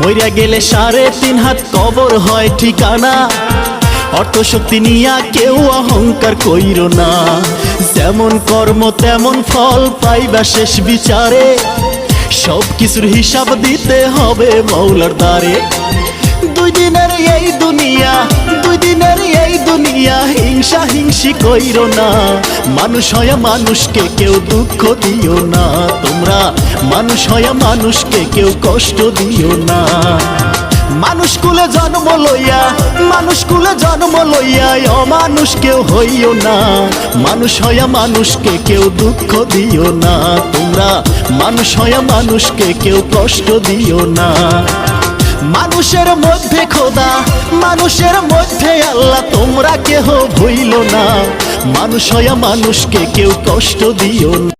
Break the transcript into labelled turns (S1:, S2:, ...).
S1: মইরা গেলে 3.5 হাত কবর হয় ঠিকানা। অর্থ শক্তি নিয়া কেউ অহংকার কইরো না। যেমন কর্ম তেমন ফল পাইবা শেষ বিচারে। সব কিছুর হিসাব দিতে হবে মৌলার দ্বারে। দুই দিনের এই দুনিয়া, দুই দিনের এই দুনিয়া, হিংসা হিংসি কইরো না। মানুষ হয়া মানুষকে কেউ দুঃখ দিও না। তোমরা মানুষ হয়া মানুষকে কেউ কষ্ট দিও না। মানুষ কুলে জন্ম লইয়া, মানুষ কুলে জন্ম লইয়া অমানুষ কেউ হইও না। মানুষ হয়া মানুষকে কেউ দুঃখ দিও না। তোমরা মানুষ হয়া মানুষকে কেউ কষ্ট দিও না। মানুষের মধ্যে খোদা, মানুষের মধ্যে আল্লাহ, তোমরা কেহ ভুইলো না। মানুষ হয়া মানুষকে কেউ কষ্ট দিও না।